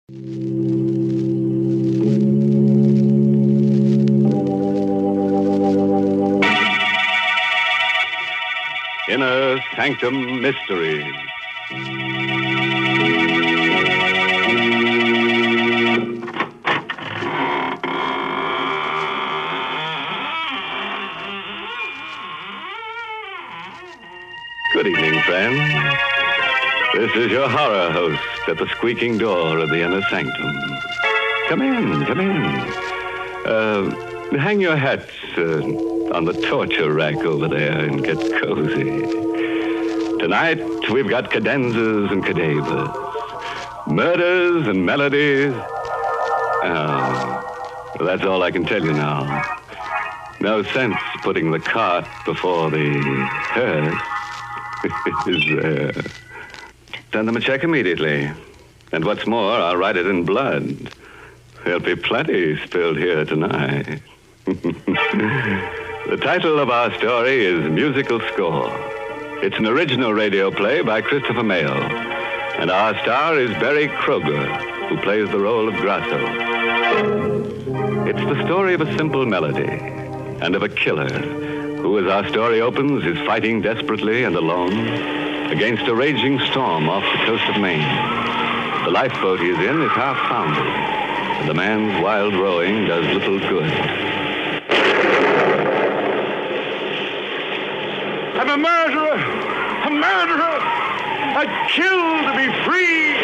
Inner Sanctum Mysteries. Good evening, friends. This is your horror host at the squeaking door of the Inner Sanctum. Come in, come in. Hang your hats on the torture rack over there and get cozy. Tonight, we've got cadenzas and cadavers, murders and melodies. Oh, that's all I can tell you now. No sense putting the cart before the hearse. Send them a check immediately. And what's more, I'll write it in blood. There'll be plenty spilled here tonight. The title of our story is Musical Score. It's an original radio play by Christopher Mayle. And our star is Barry Kroger, who plays the role of Grasso. It's the story of a simple melody and of a killer who, as our story opens, is fighting desperately and alone against a raging storm off the coast of Maine. The lifeboat he is in is half foundered, and the man's wild rowing does little good. I'm a murderer! A murderer! I kill to be free!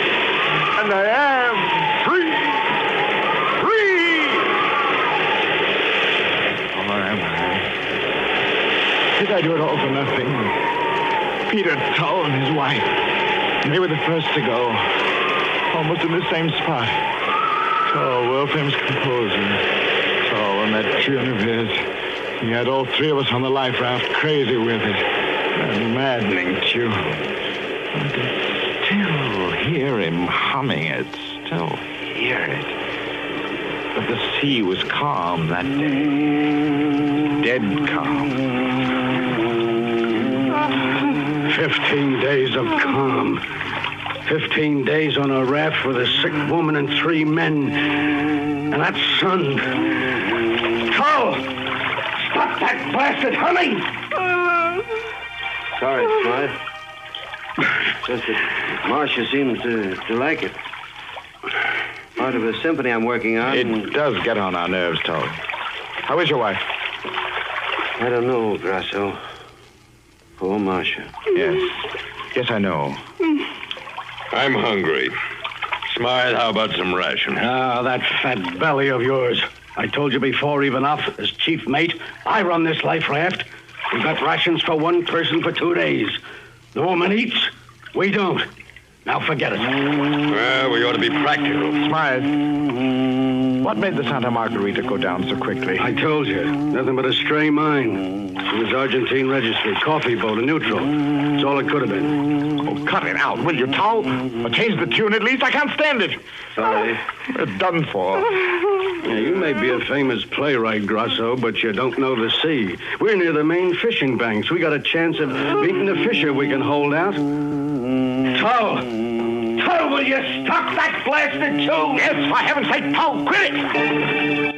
And I am free! Free! Or am I? Did I do it all for nothing? Peter Tull and his wife, they were the first to go, almost in the same spot. Tull, world-famous composer. Tull and that tune of his. He had all three of us on the life raft, crazy with it. A maddening tune. I could still hear him humming it, still hear it. But the sea was calm that day. Dead calm. 15 days of calm. 15 days on a raft with a sick woman and 3 men. And that sun. Tull! Stop that blasted humming! Sorry, Smythe. Just that Marcia seems to like it. Part of a symphony I'm working on. It does get on our nerves, Tull. How is your wife? I don't know, Grasso. Poor Marcia. Yes, I know. I'm hungry. Smythe, how about some ration? That fat belly of yours. I told you before, even off, as chief mate, I run this life raft. We've got rations for one person for 2 days. The woman eats, we don't. Now forget it. Well, we ought to be practical. Smythe, what made the Santa Margarita go down so quickly? I told you, nothing but a stray mine. It was Argentine registry, coffee boat, a neutral. That's all it could have been. Oh, cut it out, will you, Tull? Or change the tune at least. I can't stand it. Sorry. We're done for. Yeah, you may be a famous playwright, Grasso, but you don't know the sea. We're near the main fishing banks. We got a chance of beating the fisher we can hold out. Tull! Tull, will you stop that blasted tune? Yes, for heaven's sake, Tull, quit it!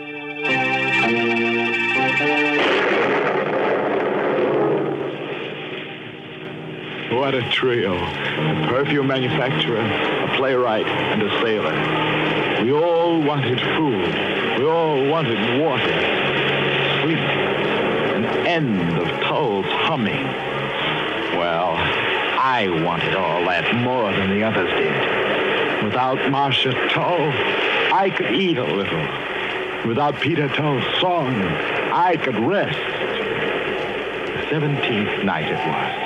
What a trio. A perfume manufacturer, a playwright, and a sailor. We all wanted food. We all wanted water. Sleep. An end of Tull's humming. Well, I wanted all that more than the others did. Without Marcia Tull, I could eat a little. Without Peter Tull's song, I could rest. The 17th night it was.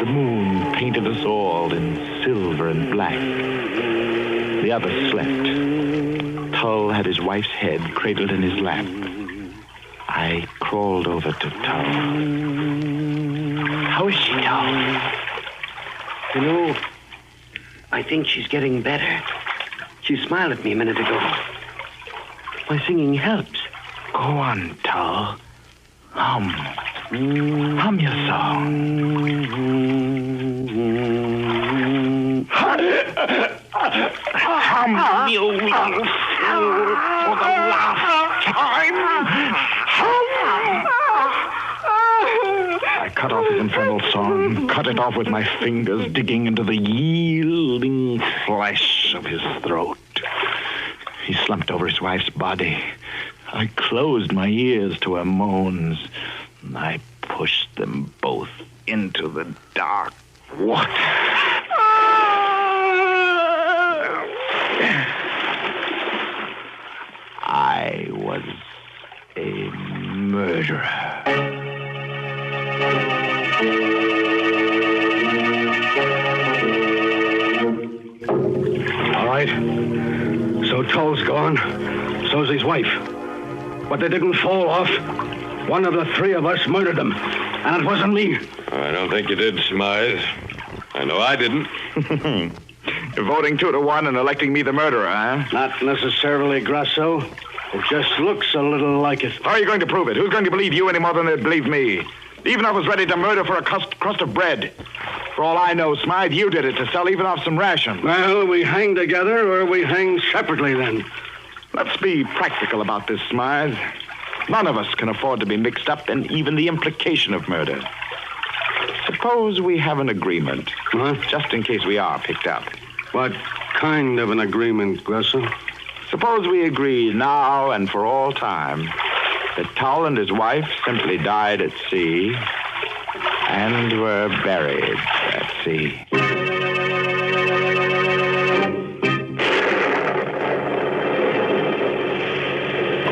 The moon painted us all in silver and black. The others slept. Tull had his wife's head cradled in his lap. I crawled over to Tull. How is she, Tull? You know, I think she's getting better. She smiled at me a minute ago. My singing helps. Go on, Tull. Hum. Hum your song. Hum, you little fool, for the last time. Hum! I cut off his infernal song, cut it off with my fingers, digging into the yielding flesh of his throat. He slumped over his wife's body. I closed my ears to her moans. I pushed them both into the dark water. I was a murderer. All right. So Tull's gone. So's his wife. But they didn't fall off. One of the three of us murdered them. And it wasn't me. I don't think you did, Smythe. I know I didn't. You're voting 2-1 and electing me the murderer, huh? Not necessarily, Grasso. It just looks a little like it. How are you going to prove it? Who's going to believe you any more than they'd believe me? Even I was ready to murder for a crust of bread. For all I know, Smythe, you did it to sell even off some ration. Well, we hang together or we hang separately then. Let's be practical about this, Smythe. None of us can afford to be mixed up in even the implication of murder. Suppose we have an agreement, just in case we are picked up. What kind of an agreement, Grasso? Suppose we agree now and for all time that Tull and his wife simply died at sea and were buried at sea.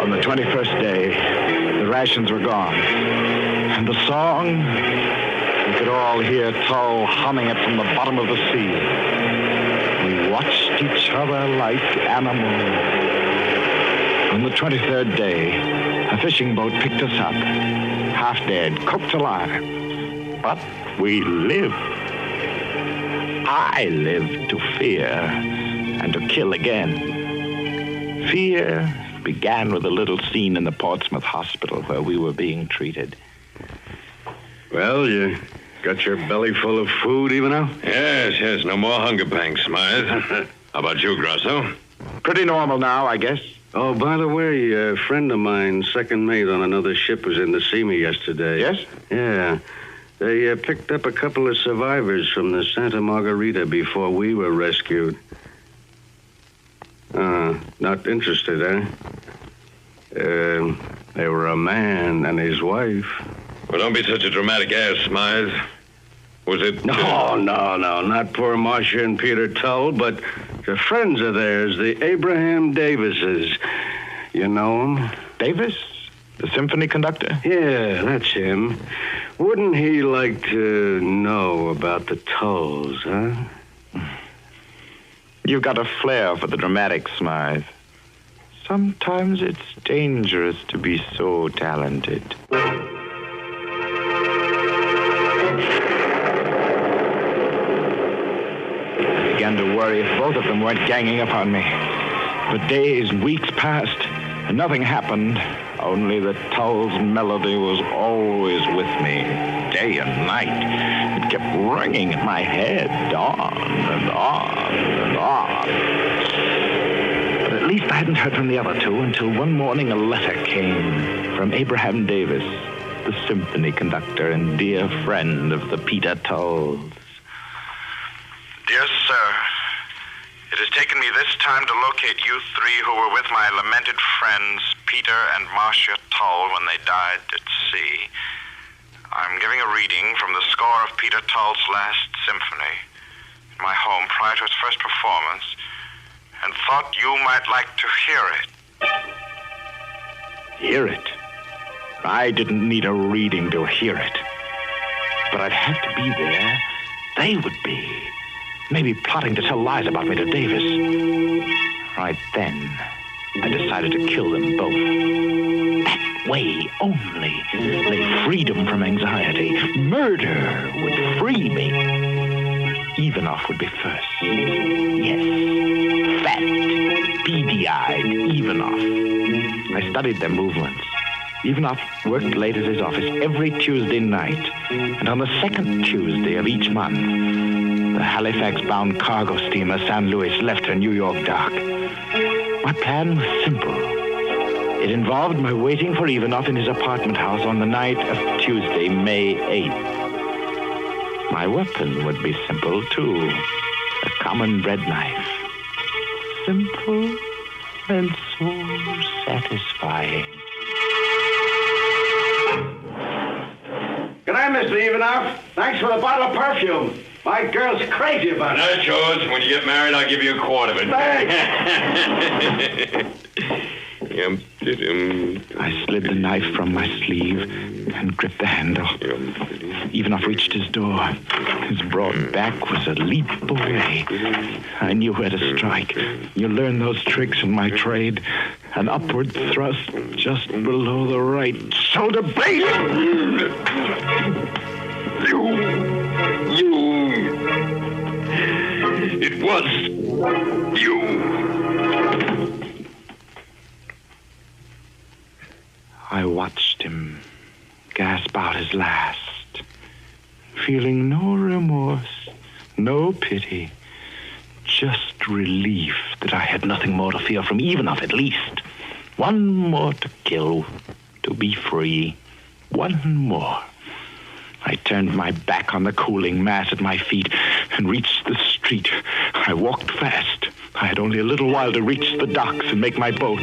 On the 21st day, the rations were gone. And the song, we could all hear Tull humming it from the bottom of the sea. We watched each other like animals. On the 23rd day, a fishing boat picked us up, half dead, cooked alive. But we lived. I lived to fear and to kill again. Fear began with a little scene in the Portsmouth hospital where we were being treated. Well, you got your belly full of food even now? Yes. No more hunger pangs, Smythe. How about you, Grasso? Pretty normal now, I guess. Oh, by the way, a friend of mine, second mate on another ship, was in to see me yesterday. Yes? Yeah. They picked up a couple of survivors from the Santa Margarita before we were rescued. Not interested, eh? They were a man and his wife. Well, don't be such a dramatic ass, Smythe. Was it... No, not poor Marcia and Peter Tull, but the friends of theirs, the Abraham Davises. You know him? Davis? The symphony conductor? Yeah, that's him. Wouldn't he like to know about the Tulls, huh? You've got a flair for the dramatic, Smythe. Sometimes it's dangerous to be so talented. I began to worry if both of them weren't ganging up on me. But days and weeks passed, and nothing happened. Only the Tull's melody was always with me, day and night. It kept ringing in my head, on and on and on. But at least I hadn't heard from the other two until one morning a letter came from Abraham Davis, the symphony conductor and dear friend of the Peter Tulls. Dear sir, it has taken me this time to locate you three who were with my lamented friends, Peter and Marcia Tull, when they died at sea. I'm giving a reading from the score of Peter Tull's last symphony in my home prior to its first performance, and thought you might like to hear it. Hear it? I didn't need a reading to hear it. But I'd have to be there. They would be. Maybe plotting to tell lies about me to Davis. Right then, I decided to kill them both. That way only lay freedom from anxiety. Murder would free me. Evanoff would be first. Yes, fat, beady-eyed Evanoff. I studied their movements. Evanoff worked late at his office every Tuesday night. And on the second Tuesday of each month, the Halifax-bound cargo steamer San Luis left her New York dock. My plan was simple. It involved my waiting for Ivanov in his apartment house on the night of Tuesday, May 8th. My weapon would be simple, too. A common bread knife. Simple and so satisfying. Good night, Mr. Ivanov. Thanks for the bottle of perfume. My girl's crazy about it. That's yours. When you get married, I'll give you a quart of it. Thanks. I slid the knife from my sleeve and gripped the handle. Ivanov reached his door. His broad back was a leap away. I knew where to strike. You learn those tricks in my trade. An upward thrust just below the right shoulder blade. It was you. I watched him gasp out his last, feeling no remorse, no pity, just relief that I had nothing more to fear from Ivanov, at least. One more to kill, to be free. One more. I turned my back on the cooling mass at my feet and reached the street. I walked fast. I had only a little while to reach the docks and make my boat.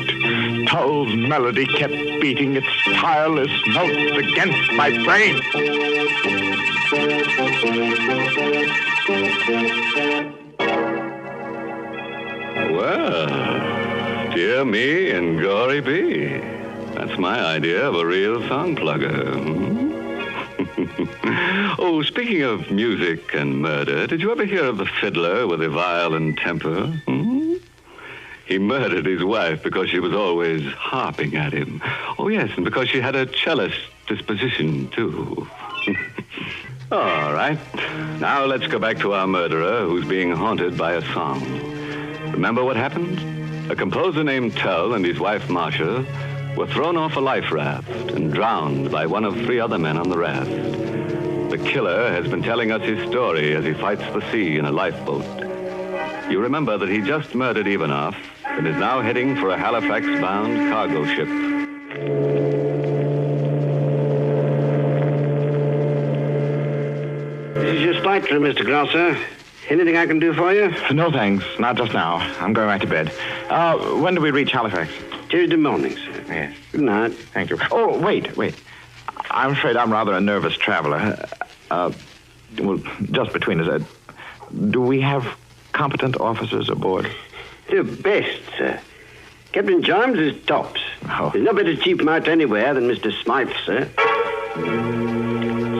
Tull's melody kept beating its tireless notes against my brain. Well, dear me and gory be. That's my idea of a real song plugger. Oh, speaking of music and murder, did you ever hear of the fiddler with a violent temper? He murdered his wife because she was always harping at him. Oh, yes, and because she had a cellist disposition, too. All right. Now let's go back to our murderer who's being haunted by a song. Remember what happened? A composer named Tull and his wife, Marcia, were thrown off a life raft and drowned by one of 3 other men on the raft. The killer has been telling us his story as he fights the sea in a lifeboat. You remember that he just murdered Ivanov and is now heading for a Halifax-bound cargo ship. This is your spectrum, Mr. Grosser. Anything I can do for you? No, thanks. Not just now. I'm going right to bed. When do we reach Halifax? Tuesday morning, sir. Yes. Good night. Thank you. Oh, wait. I'm afraid I'm rather a nervous traveler. Well, just between us, do we have competent officers aboard? The best, sir. Captain Jarms is tops. Oh. There's no better chief mate anywhere than Mr. Smythe, sir.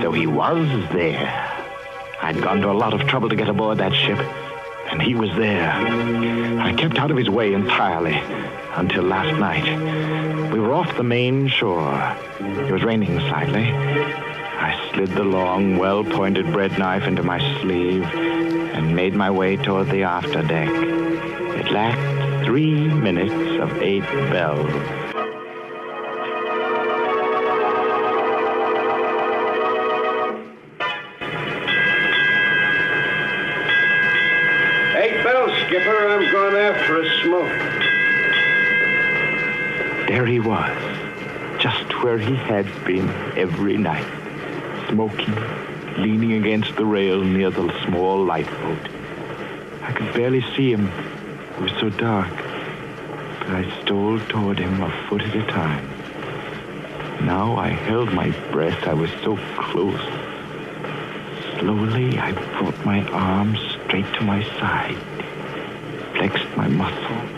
So he was there. I'd gone to a lot of trouble to get aboard that ship, and he was there. I kept out of his way entirely until last night. We were off the main shore. It was raining slightly. I slid the long, well-pointed bread knife into my sleeve and made my way toward the afterdeck. It lacked 3 minutes of 8 bells. Skipper, I'm going after a smoke. There he was, just where he had been every night, smoking, leaning against the rail near the small lifeboat. I could barely see him. It was so dark, but I stole toward him a foot at a time. Now I held my breath. I was so close. Slowly, I brought my arms straight to my side. Flexed my muscles,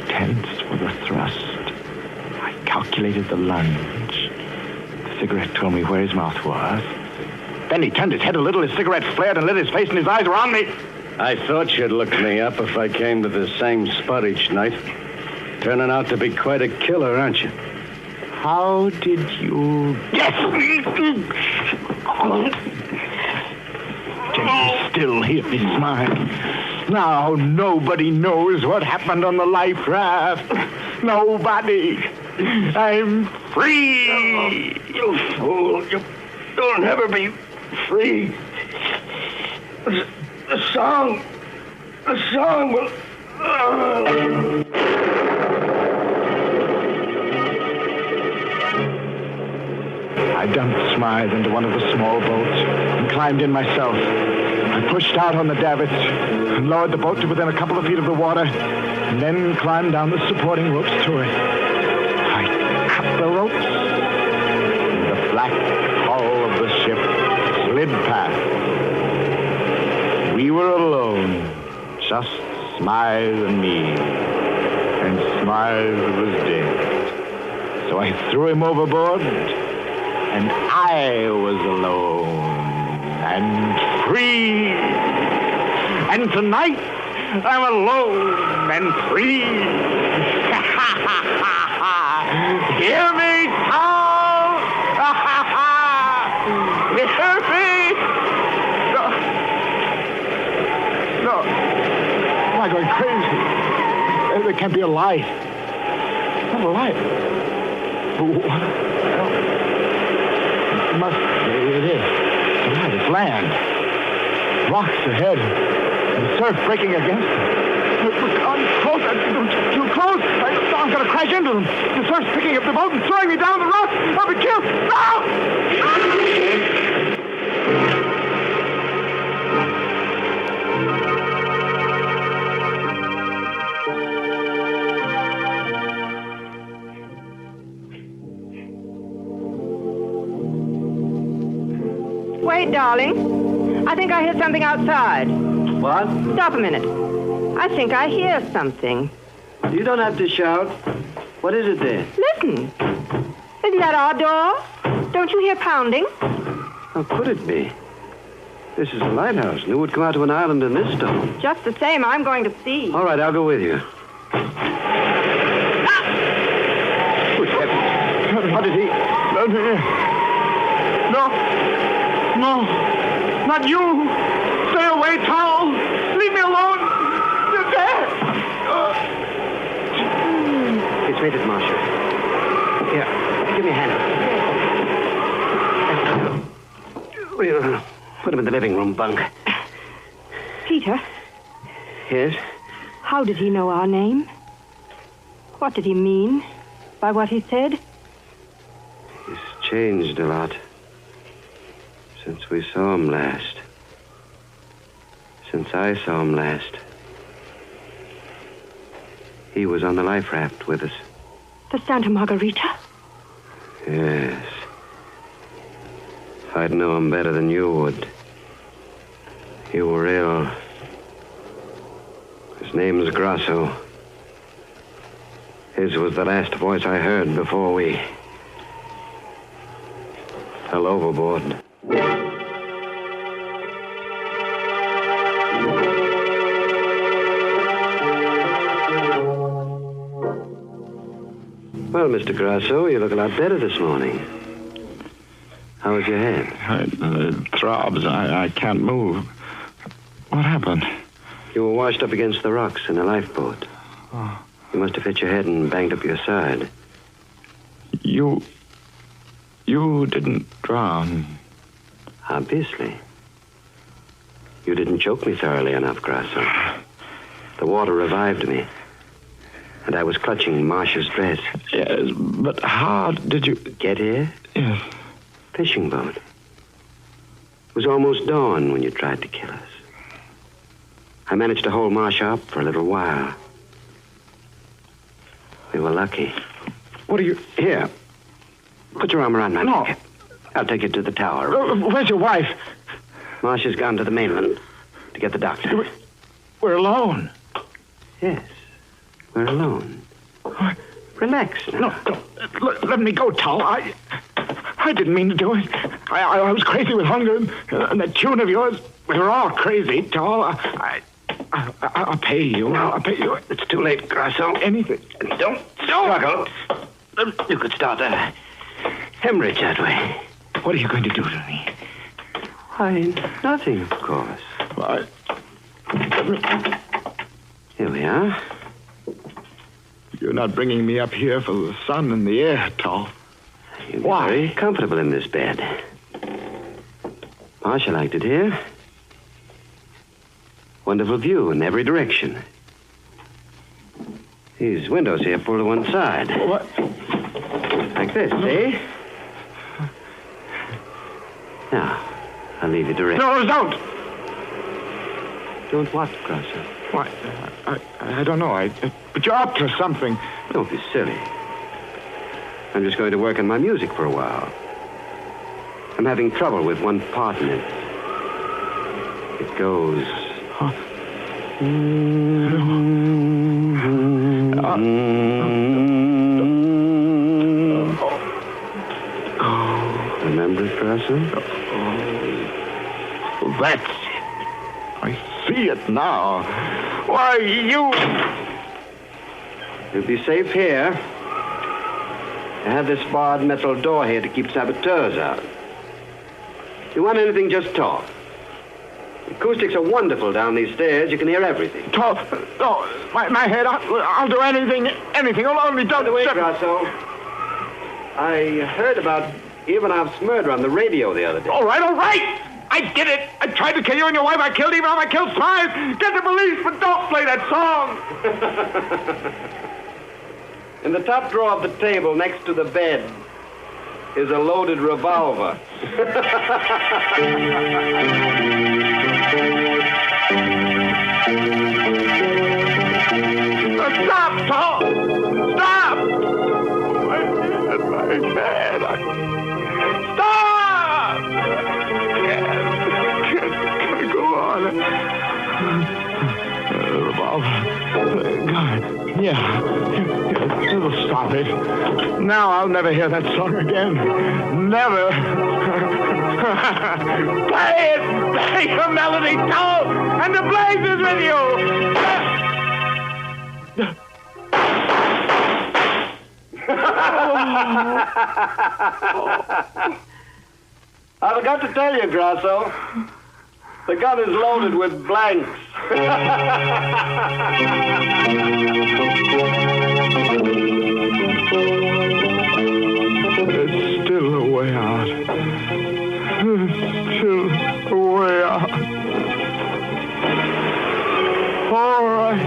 tensed for the thrust. I calculated the lunge. The cigarette told me where his mouth was. Then he turned his head a little, his cigarette flared and lit his face, and his eyes were on me. I thought you'd look me up if I came to the same spot each night. Turning out to be quite a killer, aren't you? How did you... Yes! Can you still hear me smile? Now nobody knows what happened on the life raft. Nobody. I'm free. You fool. You'll never be free. The song will... I dumped Smythe into one of the small boats and climbed in myself. I pushed out on the davits and lowered the boat to within a couple of feet of the water, and then climbed down the supporting ropes to it. I cut the ropes. The black hull of the ship slid past. We were alone, just Smythe and me. And Smythe was dead. So I threw him overboard, and I was alone and free. And tonight, I'm alone and free. Hear me, Tom! Hear me! No. Am I going crazy? There can't be a light. Not a light. What? It is. It's land. Rocks ahead. And the surf breaking against them. I'm close. Too close. I'm going to crash into them. The surf's picking up the boat and throwing me down the rocks. I'll be killed. No! Wait, darling. I think I hear something outside. What? Stop a minute. I think I hear something. You don't have to shout. What is it there? Listen. Isn't that our door? Don't you hear pounding? How could it be? This is a lighthouse, and who would come out to an island in this storm? Just the same, I'm going to see. All right, I'll go with you. Good heavens. How did he... No, not you. Stay away, Towel. Leave me alone. You're dead. It's made it, Marcia. Here, give me a hand. We'll put him in the living room bunk. Peter, Yes? how did he know our name? What did he mean by what he said? He's changed a lot. Since we saw him last. Since I saw him last. He was on the life raft with us. The Santa Margarita? Yes. I'd know him better than you would. You were ill. His name's Grasso. His was the last voice I heard before we fell overboard. Well, Mr. Grasso, you look a lot better this morning. How was your head? It throbs. I can't move. What happened? You were washed up against the rocks in a lifeboat. Oh. You must have hit your head and banged up your side. You didn't drown. Obviously. You didn't choke me thoroughly enough, Grasso. The water revived me. And I was clutching Marcia's dress. Yes, but how did you... Get here? Yes. Fishing boat. It was almost dawn when you tried to kill us. I managed to hold Marcia up for a little while. We were lucky. What are you... Here. Put your arm around my No. neck. I'll take you to the tower. Where's your wife? Marcia's gone to the mainland to get the doctor. We're alone. Yes. We're alone. Relax now. No, let me go, Tal. I didn't mean to do it. I was crazy with hunger, and that tune of yours. We were all crazy, Tal. I'll pay you. No, I'll pay you. It's too late, Grasso. Anything. Don't struggle. You could start a hemorrhage that way. What are you going to do to me? Why, nothing, of course. Here we are. You're not bringing me up here for the sun and the air, Tal. You'll be Why? very comfortable in this bed. Marcia liked it here. Wonderful view in every direction. These windows here pull to one side. What? Like this, see? Now, I'll leave you to rest. No, don't! Don't what, Grasser? Why, I don't know. But you're up to something. Don't be silly. I'm just going to work on my music for a while. I'm having trouble with one part in it. It goes... Huh? Remember it, Grasser? That's it. I see it now. Why, you... You'll be safe here. I have this barred metal door here to keep saboteurs out. If you want anything, just talk. Acoustics are wonderful down these stairs. You can hear everything. Talk. No, my head. I'll do anything. Only don't... By the way, Grasso, I heard about Ivanov's murder on the radio the other day. All right. I did it. I tried to kill you and your wife. I killed Ivanov. I killed Smythe. Get the police, but don't play that song. In the top drawer of the table next to the bed is a loaded revolver. Stop, Tom! Stop! My head. Stop! Can't go on. Revolver. God. Yeah. It'll stop it. Now I'll never hear that song again. Never. Play it! Play your melody, Tom! And the blaze is with you! I forgot to tell you, Grasso. The gun is loaded with blanks. There's still a way out. There's still a way out. All right.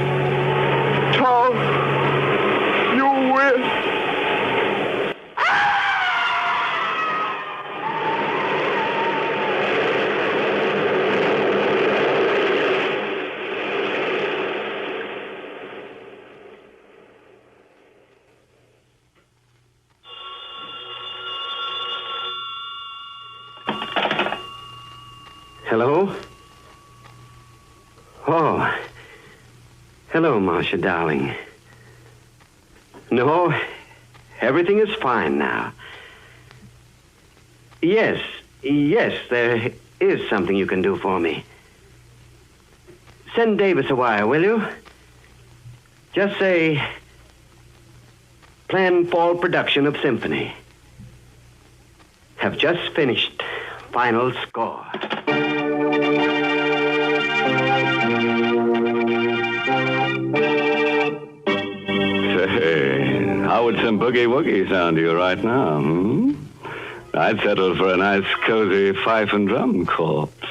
Tom, you win. Hello? Oh. Hello, Marcia, darling. No, everything is fine now. Yes, there is something you can do for me. Send Davis a wire, will you? Just say, planned fall production of symphony. Have just finished final score. Say, how would some boogie-woogie sound to you right now, I'd settle for a nice, cozy fife and drum corpse.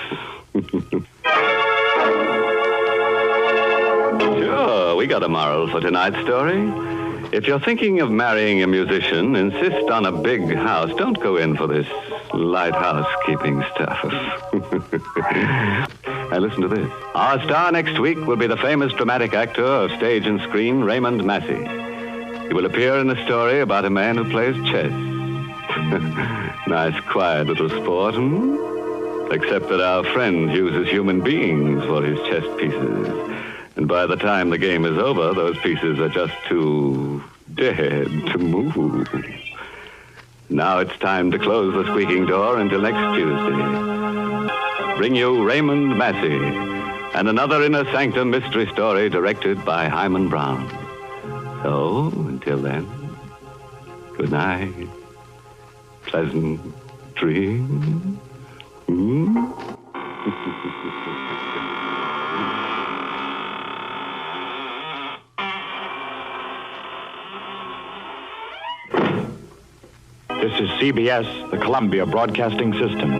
Sure, we got a moral for tonight's story. If you're thinking of marrying a musician, insist on a big house. Don't go in for this light housekeeping stuff. Now listen to this. Our star next week will be the famous dramatic actor of stage and screen, Raymond Massey. He will appear in a story about a man who plays chess. Nice, quiet little sport, Except that our friend uses human beings for his chess pieces. And by the time the game is over, those pieces are just too dead to move. Now it's time to close the squeaking door until next Tuesday. Bring you Raymond Massey and another Inner Sanctum mystery story directed by Hyman Brown. So, until then, good night. Pleasant dreams. This is CBS, the Columbia Broadcasting System.